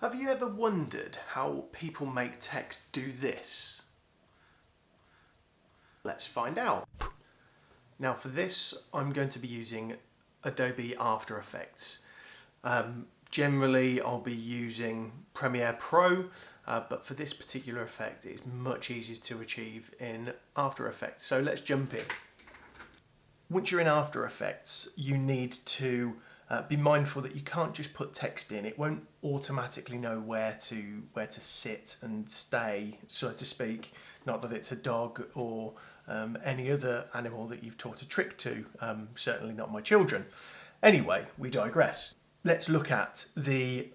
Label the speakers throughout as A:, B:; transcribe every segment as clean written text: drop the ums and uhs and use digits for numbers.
A: Have you ever wondered how people make text do this? Let's find out. Now for this, I'm going to be using Adobe After Effects. Generally, I'll be using Premiere Pro, but for this particular effect, it's much easier to achieve in After Effects. So let's jump in. Once you're in After Effects, you need to be mindful that you can't just put text in. It won't automatically know where to sit and stay, so to speak. Not that it's a dog or any other animal that you've taught a trick to. Certainly not my children. Anyway, we digress. Let's look at the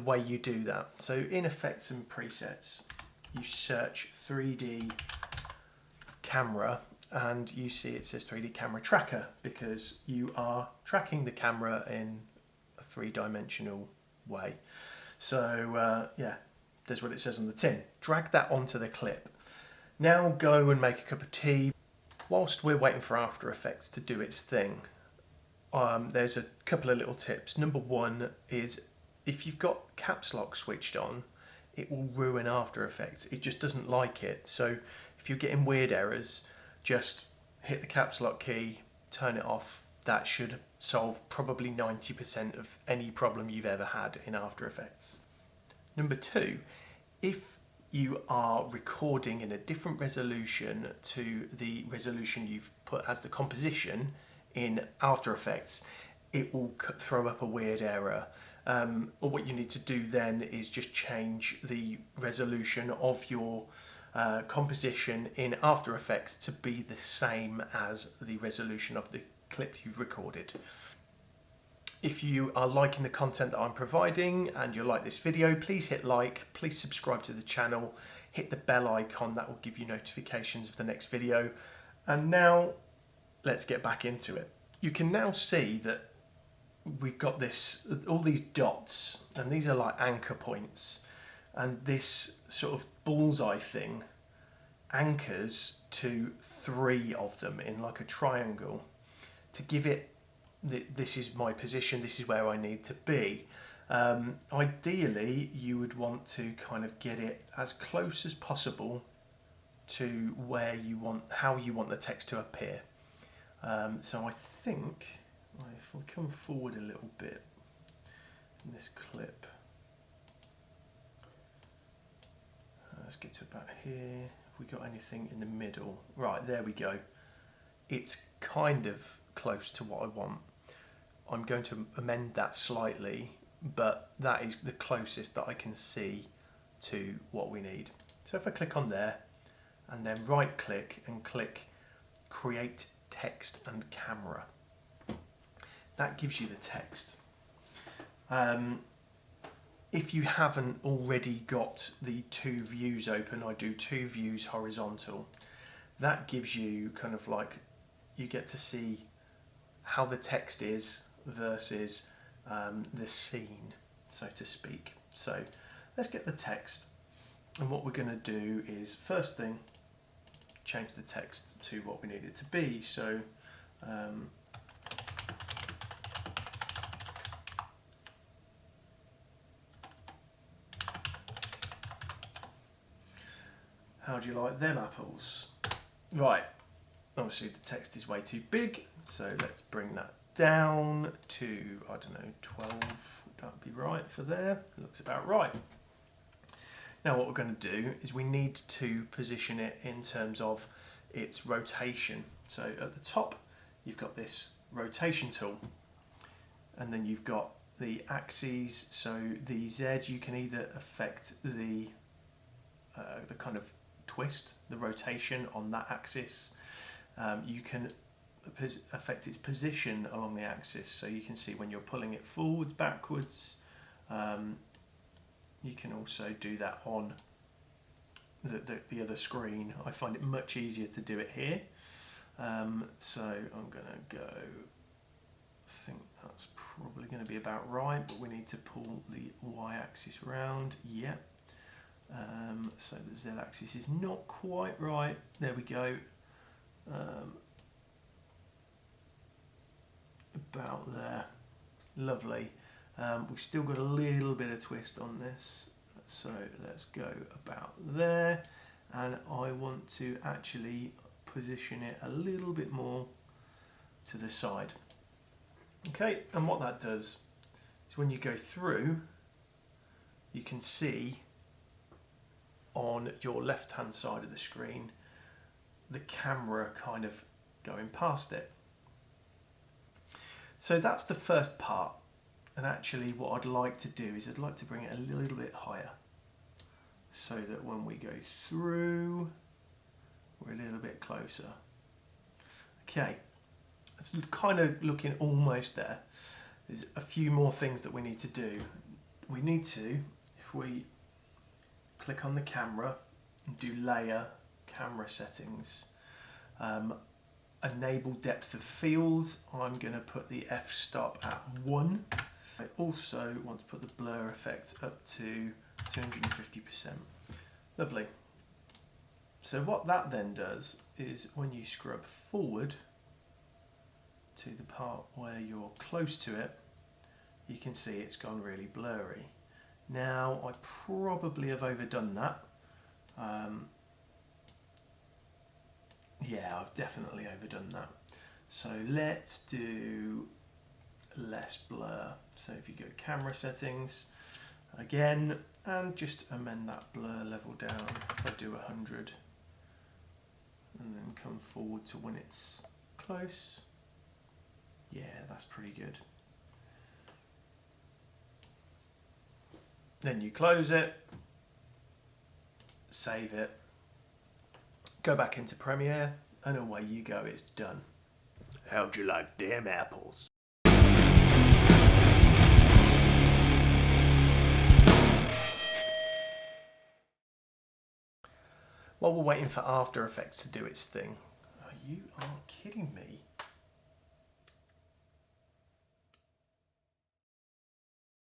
A: way you do that. So in Effects and Presets, you search 3D camera, and you see it says 3D camera tracker because you are tracking the camera in a three-dimensional way. So yeah, there's what it says on the tin. Drag that onto the clip. Now go and make a cup of tea. Whilst we're waiting for After Effects to do its thing, there's a couple of little tips. Number one is if you've got caps lock switched on, it will ruin After Effects. It just doesn't like it. So if you're getting weird errors, just hit the caps lock key, turn it off. That should solve probably 90% of any problem you've ever had in After Effects. Number two, if you are recording in a different resolution to the resolution you've put as the composition in After Effects, it will throw up a weird error. Or what you need to do then is just change the resolution of your composition in After Effects to be the same as the resolution of the clip you've recorded. If you are liking the content that I'm providing and you like this video, please hit like, please subscribe to the channel, hit the bell icon, that will give you notifications of the next video. And now let's get back into it. You can now see that we've got all these dots, and these are like anchor points, and this sort of bullseye thing anchors to 3 of them in like a triangle to give it this is my position, this is where I need to be. Ideally you would want to kind of get it as close as possible to where you want, how you want the text to appear. So I think if we come forward a little bit in this clip, let's get to about here. Have we got anything in the middle? Right, there we go. It's kind of close to what I want. I'm going to amend that slightly, but that is the closest that I can see to what we need. So if I click on there and then right click and click Create Text and Camera, that gives you the text. If you haven't already got the 2 views open, I do 2 views horizontal. That gives you kind of like, you get to see how the text is versus the scene, so to speak. So let's get the text, and what we're going to do is, first thing, change the text to what we need it to be. So how do you like them apples? Right, obviously the text is way too big, so let's bring that down to, I don't know, 12. That would be right for there. Looks about right. Now what we're going to do is we need to position it in terms of its rotation. So at the top you've got this rotation tool, and then you've got the axes. So the Z, you can either affect the kind of twist, the rotation on that axis. You can affect its position along the axis, so you can see when you're pulling it forwards, backwards. You can also do that on the other screen. I find it much easier to do it here. So I'm going to go, I think that's probably going to be about right, but we need to pull the y-axis round. Yeah. So the z-axis is not quite right. There we go. About there. Lovely. We've still got a little bit of twist on this, so let's go about there, and I want to actually position it a little bit more to the side. Okay, and what that does is when you go through, you can see on your left hand side of the screen the camera kind of going past it. So that's the first part, and actually what I'd like to do is I'd like to bring it a little bit higher so that when we go through we're a little bit closer. Okay, it's kind of looking almost there. There's a few more things that we need to do. We need to, if we click on the camera and do layer, camera settings, enable depth of field, I'm going to put the f-stop at 1. I also want to put the blur effect up to 250%. Lovely. So what that then does is when you scrub forward to the part where you're close to it, you can see it's gone really blurry. Now I probably have overdone that. Yeah, I've definitely overdone that. So let's do less blur. So if you go camera settings again and just amend that blur level down, if I do 100 and then come forward to when it's close. Yeah, that's pretty good. Then you close it, save it, go back into Premiere, and away you go, it's done. How'd you like them apples? While we're waiting for After Effects to do its thing, you are kidding me.